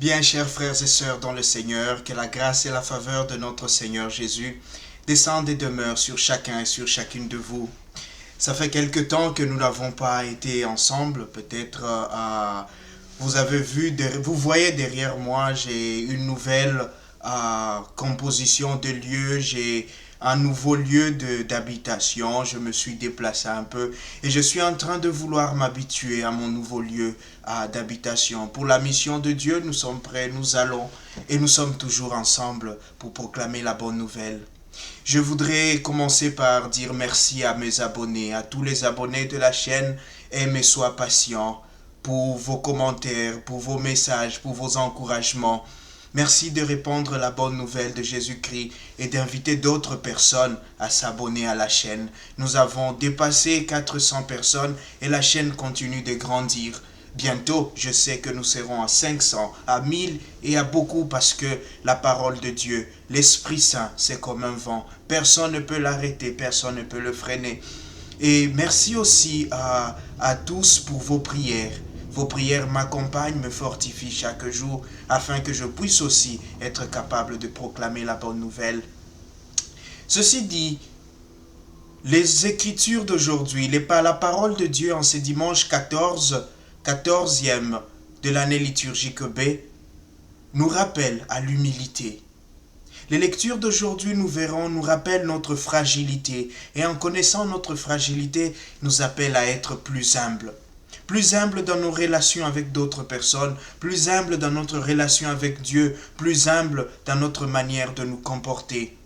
Bien, chers frères et sœurs dans le Seigneur, que la grâce et la faveur de notre Seigneur Jésus descendent et demeurent sur chacun et sur chacune de vous. Ça fait quelque temps que nous n'avons pas été ensemble, peut-être vous avez vu, vous voyez derrière moi, j'ai une nouvelle composition de lieu, j'ai un nouveau lieu d'habitation, je me suis déplacé un peu et je suis en train de vouloir m'habituer à mon nouveau lieu d'habitation. Pour la mission de Dieu, nous sommes prêts, nous allons et nous sommes toujours ensemble pour proclamer la bonne nouvelle. Je voudrais commencer par dire merci à mes abonnés, à tous les abonnés de la chaîne. Aimez, sois patient pour vos commentaires, pour vos messages, pour vos encouragements. Merci de répandre la bonne nouvelle de Jésus-Christ et d'inviter d'autres personnes à s'abonner à la chaîne. Nous avons dépassé 400 personnes et la chaîne continue de grandir. Bientôt, je sais que nous serons à 500, à 1000 et à beaucoup parce que la parole de Dieu, l'Esprit Saint, c'est comme un vent. Personne ne peut l'arrêter, personne ne peut le freiner. Et merci aussi à tous pour vos prières. Vos prières m'accompagnent, me fortifient chaque jour afin que je puisse aussi être capable de proclamer la bonne nouvelle. Ceci dit, les Écritures d'aujourd'hui, la parole de Dieu en ce dimanche 14e de l'année liturgique B, nous rappelle à l'humilité. Les lectures d'aujourd'hui, nous verrons, nous rappellent notre fragilité et en connaissant notre fragilité, nous appellent à être plus humbles. Plus humbles dans nos relations avec d'autres personnes, plus humbles dans notre relation avec Dieu, plus humbles dans notre manière de nous comporter.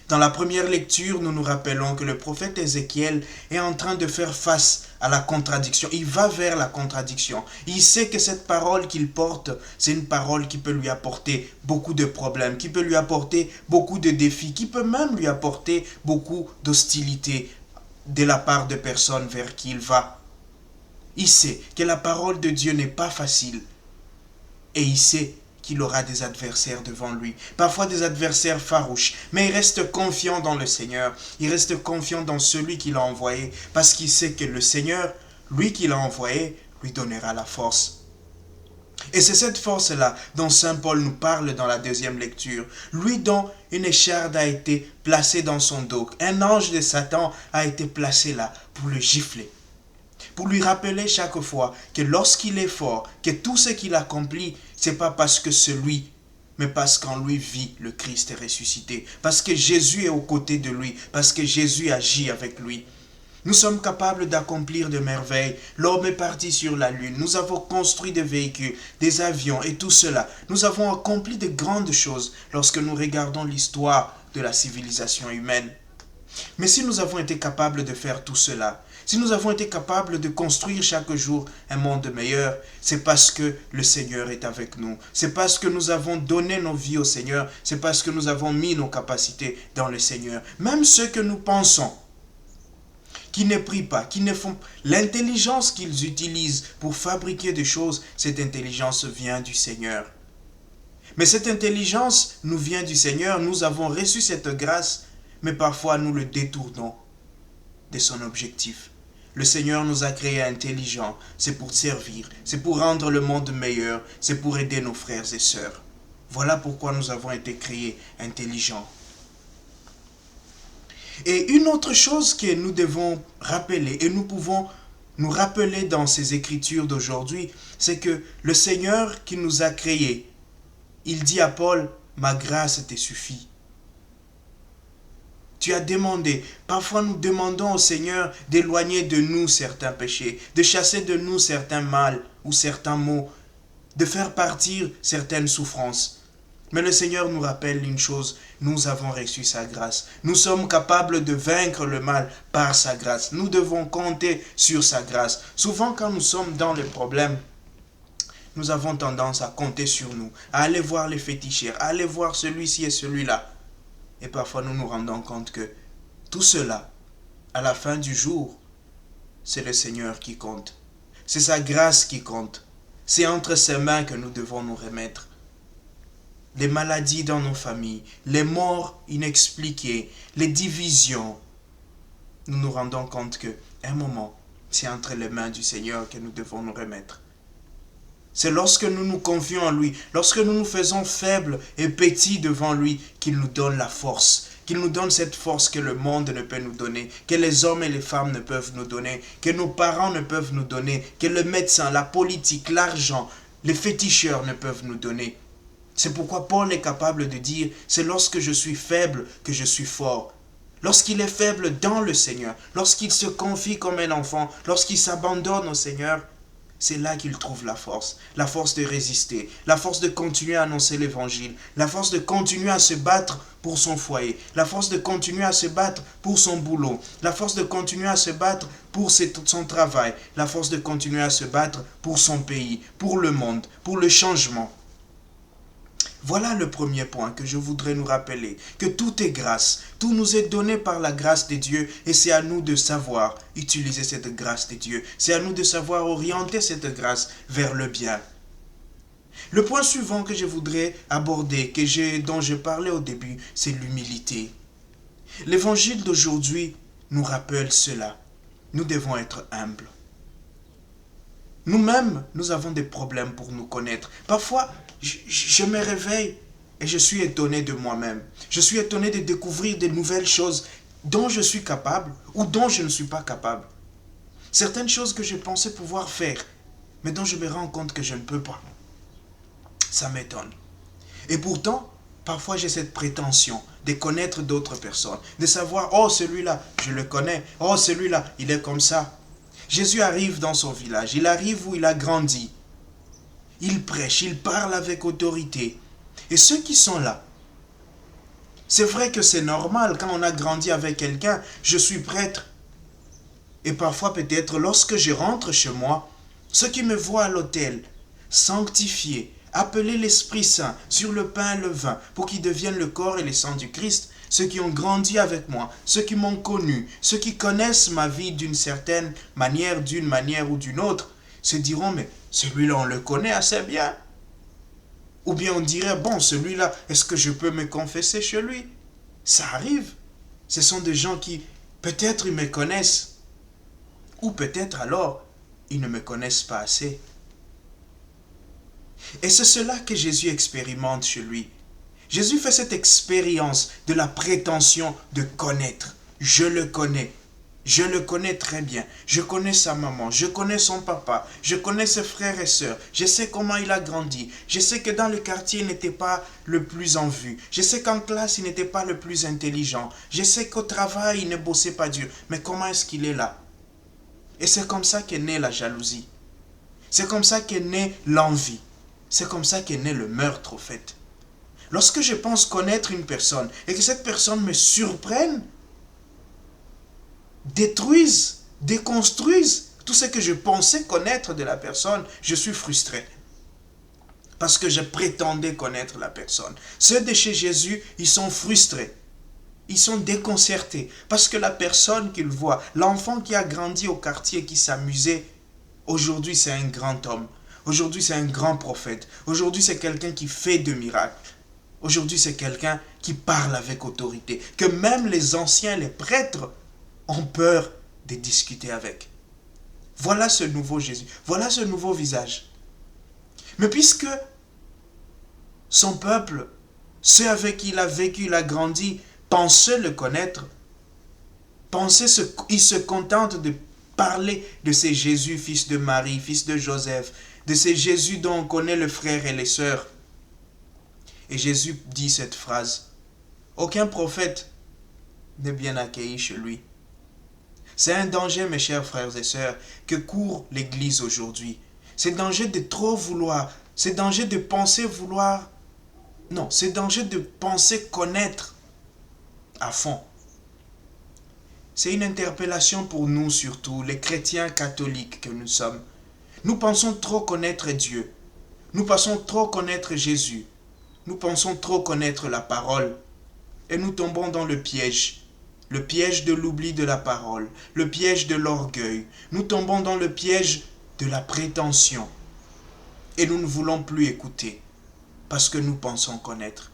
Dans la première lecture, nous nous rappelons que le prophète Ézéchiel est en train de faire face à la contradiction. Il va vers la contradiction. Il sait que cette parole qu'il porte, c'est une parole qui peut lui apporter beaucoup de problèmes, qui peut lui apporter beaucoup de défis, qui peut même lui apporter beaucoup d'hostilité de la part de personnes vers qui il va. Il sait que la parole de Dieu n'est pas facile. Et il sait qu'il aura des adversaires devant lui, parfois des adversaires farouches, mais il reste confiant dans le Seigneur, il reste confiant dans celui qui l'a envoyé, parce qu'il sait que le Seigneur, lui qui l'a envoyé, lui donnera la force. Et c'est cette force-là dont Saint Paul nous parle dans la deuxième lecture, lui dont une écharde a été placée dans son dos, un ange de Satan a été placé là pour le gifler, pour lui rappeler chaque fois que lorsqu'il est fort, que tout ce qu'il accomplit, c'est pas parce que c'est lui, mais parce qu'en lui vit le Christ est ressuscité, parce que Jésus est aux côtés de lui, parce que Jésus agit avec lui. Nous sommes capables d'accomplir de merveilles. L'homme est parti sur la lune. Nous avons construit des véhicules, des avions et tout cela. Nous avons accompli de grandes choses lorsque nous regardons l'histoire de la civilisation humaine. Mais si nous avons été capables de faire tout cela, si nous avons été capables de construire chaque jour un monde meilleur, c'est parce que le Seigneur est avec nous. C'est parce que nous avons donné nos vies au Seigneur. C'est parce que nous avons mis nos capacités dans le Seigneur. Même ceux que nous pensons, qui ne prient pas, qui ne font... L'intelligence qu'ils utilisent pour fabriquer des choses, cette intelligence vient du Seigneur. Mais cette intelligence nous vient du Seigneur. Nous avons reçu cette grâce, mais parfois nous le détournons de son objectif. Le Seigneur nous a créés intelligents, c'est pour servir, c'est pour rendre le monde meilleur, c'est pour aider nos frères et sœurs. Voilà pourquoi nous avons été créés intelligents. Et une autre chose que nous devons rappeler, et nous pouvons nous rappeler dans ces écritures d'aujourd'hui, c'est que le Seigneur qui nous a créés, il dit à Paul, ma grâce te suffit. Tu as demandé. Parfois nous demandons au Seigneur d'éloigner de nous certains péchés, de chasser de nous certains mal ou certains maux, de faire partir certaines souffrances. Mais le Seigneur nous rappelle une chose, nous avons reçu sa grâce. Nous sommes capables de vaincre le mal par sa grâce. Nous devons compter sur sa grâce. Souvent quand nous sommes dans les problèmes, nous avons tendance à compter sur nous, à aller voir les féticheurs, à aller voir celui-ci et celui-là. Et parfois nous nous rendons compte que tout cela, à la fin du jour, c'est le Seigneur qui compte. C'est sa grâce qui compte. C'est entre ses mains que nous devons nous remettre. Les maladies dans nos familles, les morts inexpliquées, les divisions, nous nous rendons compte qu'à un moment, c'est entre les mains du Seigneur que nous devons nous remettre. C'est lorsque nous nous confions en lui, lorsque nous nous faisons faibles et petits devant lui, qu'il nous donne la force. Qu'il nous donne cette force que le monde ne peut nous donner, que les hommes et les femmes ne peuvent nous donner, que nos parents ne peuvent nous donner, que le médecin, la politique, l'argent, les féticheurs ne peuvent nous donner. C'est pourquoi Paul est capable de dire, c'est lorsque je suis faible que je suis fort. Lorsqu'il est faible dans le Seigneur, lorsqu'il se confie comme un enfant, lorsqu'il s'abandonne au Seigneur, c'est là qu'il trouve la force de résister, la force de continuer à annoncer l'évangile, la force de continuer à se battre pour son foyer, la force de continuer à se battre pour son boulot, la force de continuer à se battre pour son travail, la force de continuer à se battre pour son pays, pour le monde, pour le changement. Voilà le premier point que je voudrais nous rappeler, que tout est grâce, tout nous est donné par la grâce de Dieu et c'est à nous de savoir utiliser cette grâce de Dieu, c'est à nous de savoir orienter cette grâce vers le bien. Le point suivant que je voudrais aborder, dont je parlais au début, c'est l'humilité. L'évangile d'aujourd'hui nous rappelle cela. Nous devons être humbles. Nous-mêmes, nous avons des problèmes pour nous connaître. Parfois, je me réveille et je suis étonné de moi-même. Je suis étonné de découvrir de nouvelles choses dont je suis capable ou dont je ne suis pas capable. Certaines choses que je pensais pouvoir faire, mais dont je me rends compte que je ne peux pas. Ça m'étonne. Et pourtant, parfois j'ai cette prétention de connaître d'autres personnes, de savoir, oh celui-là, je le connais, oh celui-là, il est comme ça. Jésus arrive dans son village, il arrive où il a grandi. Il prêche, il parle avec autorité. Et ceux qui sont là, c'est vrai que c'est normal, quand on a grandi avec quelqu'un, je suis prêtre. Et parfois peut-être lorsque je rentre chez moi, ceux qui me voient à l'autel, sanctifié, appeler l'Esprit Saint sur le pain et le vin, pour qu'ils deviennent le corps et le sang du Christ, ceux qui ont grandi avec moi, ceux qui m'ont connu, ceux qui connaissent ma vie d'une certaine manière, d'une manière ou d'une autre, se diront, mais celui-là, on le connaît assez bien. Ou bien on dirait, bon, celui-là, est-ce que je peux me confesser chez lui? Ça arrive. Ce sont des gens qui, peut-être, ils me connaissent. Ou peut-être alors, ils ne me connaissent pas assez. Et c'est cela que Jésus expérimente chez lui. Jésus fait cette expérience de la prétention de connaître. Je le connais. Je le connais très bien. Je connais sa maman. Je connais son papa. Je connais ses frères et sœurs. Je sais comment il a grandi. Je sais que dans le quartier, il n'était pas le plus en vue. Je sais qu'en classe, il n'était pas le plus intelligent. Je sais qu'au travail, il ne bossait pas dur. Mais comment est-ce qu'il est là? Et c'est comme ça qu'est née la jalousie. C'est comme ça qu'est née l'envie. C'est comme ça qu'est né le meurtre, au fait. Lorsque je pense connaître une personne et que cette personne me surprenne, détruise, déconstruise tout ce que je pensais connaître de la personne, je suis frustré. Parce que je prétendais connaître la personne. Ceux de chez Jésus, ils sont frustrés. Ils sont déconcertés. Parce que la personne qu'ils voient, l'enfant qui a grandi au quartier, qui s'amusait, aujourd'hui c'est un grand homme. Aujourd'hui c'est un grand prophète. Aujourd'hui c'est quelqu'un qui fait de miracles. Aujourd'hui c'est quelqu'un qui parle avec autorité. Que même les anciens, les prêtres, ont peur de discuter avec. Voilà ce nouveau Jésus. Voilà ce nouveau visage. Mais puisque son peuple, ceux avec qui il a vécu, il a grandi, pensaient le connaître, il se contente de parler de ces Jésus, fils de Marie, fils de Joseph, de ces Jésus dont on connaît le frère et les sœurs. Et Jésus dit cette phrase, aucun prophète n'est bien accueilli chez lui. C'est un danger, mes chers frères et sœurs, que court l'Église aujourd'hui. C'est danger de trop vouloir, c'est danger de penser vouloir, non, c'est danger de penser connaître à fond. C'est une interpellation pour nous surtout, les chrétiens catholiques que nous sommes. Nous pensons trop connaître Dieu. Nous pensons trop connaître Jésus. Nous pensons trop connaître la parole. Et nous tombons dans le piège de l'oubli de la parole, le piège de l'orgueil. Nous tombons dans le piège de la prétention. Et nous ne voulons plus écouter parce que nous pensons connaître.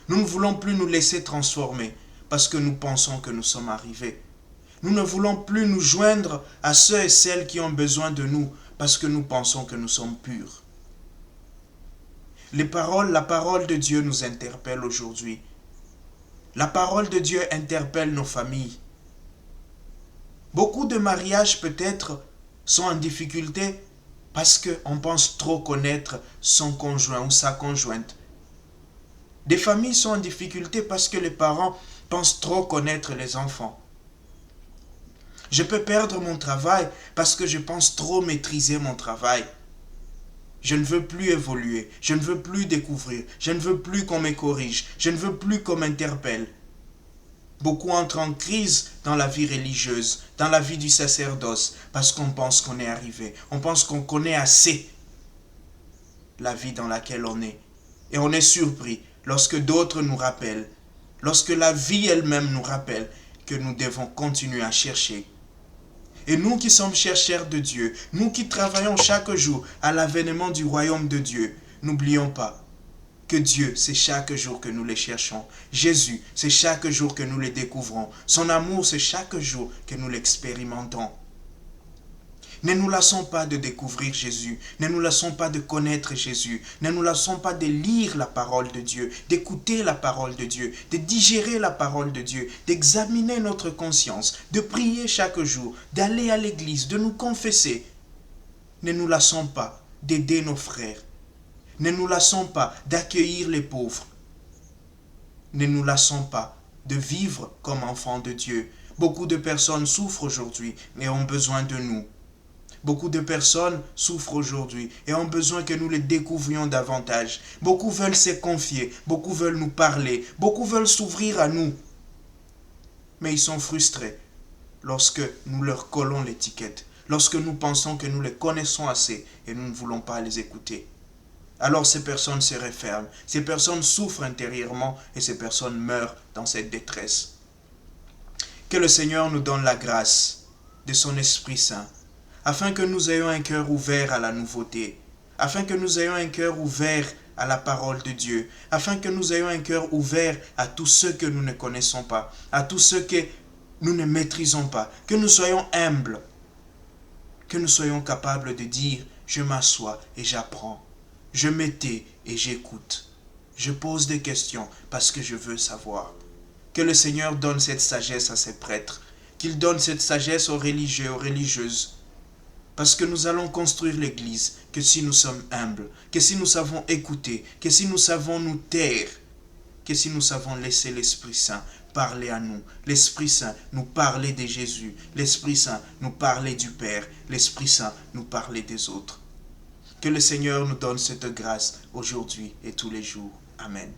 Nous ne voulons plus nous laisser transformer parce que nous pensons que nous sommes arrivés. Nous ne voulons plus nous joindre à ceux et celles qui ont besoin de nous parce que nous pensons que nous sommes purs. La parole de Dieu nous interpelle aujourd'hui. La parole de Dieu interpelle nos familles. Beaucoup de mariages peut-être sont en difficulté parce qu'on pense trop connaître son conjoint ou sa conjointe. Des familles sont en difficulté parce que les parents pensent trop connaître les enfants. Je peux perdre mon travail parce que je pense trop maîtriser mon travail. Je ne veux plus évoluer, je ne veux plus découvrir, je ne veux plus qu'on me corrige, je ne veux plus qu'on m'interpelle. Beaucoup entrent en crise dans la vie religieuse, dans la vie du sacerdoce, parce qu'on pense qu'on est arrivé, on pense qu'on connaît assez la vie dans laquelle on est. Et on est surpris lorsque d'autres nous rappellent, lorsque la vie elle-même nous rappelle que nous devons continuer à chercher. Et nous qui sommes chercheurs de Dieu, nous qui travaillons chaque jour à l'avènement du royaume de Dieu, n'oublions pas que Dieu, c'est chaque jour que nous les cherchons. Jésus, c'est chaque jour que nous les découvrons. Son amour, c'est chaque jour que nous l'expérimentons. Ne nous lassons pas de découvrir Jésus. Ne nous lassons pas de connaître Jésus. Ne nous lassons pas de lire la parole de Dieu, d'écouter la parole de Dieu, de digérer la parole de Dieu, d'examiner notre conscience, de prier chaque jour, d'aller à l'église, de nous confesser. Ne nous lassons pas d'aider nos frères. Ne nous lassons pas d'accueillir les pauvres. Ne nous lassons pas de vivre comme enfants de Dieu. Beaucoup de personnes souffrent aujourd'hui et ont besoin de nous. Beaucoup de personnes souffrent aujourd'hui et ont besoin que nous les découvrions davantage. Beaucoup veulent se confier, beaucoup veulent nous parler, beaucoup veulent s'ouvrir à nous. Mais ils sont frustrés lorsque nous leur collons l'étiquette, lorsque nous pensons que nous les connaissons assez et nous ne voulons pas les écouter. Alors ces personnes se referment, ces personnes souffrent intérieurement et ces personnes meurent dans cette détresse. Que le Seigneur nous donne la grâce de son Esprit Saint, afin que nous ayons un cœur ouvert à la nouveauté, afin que nous ayons un cœur ouvert à la parole de Dieu, afin que nous ayons un cœur ouvert à tous ceux que nous ne connaissons pas, à tous ceux que nous ne maîtrisons pas, que nous soyons humbles, que nous soyons capables de dire « je m'assois et j'apprends ». Je me tais et j'écoute. Je pose des questions parce que je veux savoir. Que le Seigneur donne cette sagesse à ses prêtres. Qu'il donne cette sagesse aux religieux, aux religieuses. Parce que nous allons construire l'Église que si nous sommes humbles, que si nous savons écouter, que si nous savons nous taire, que si nous savons laisser l'Esprit Saint parler à nous. L'Esprit Saint nous parler de Jésus. L'Esprit Saint nous parler du Père. L'Esprit Saint nous parler des autres. Que le Seigneur nous donne cette grâce aujourd'hui et tous les jours. Amen.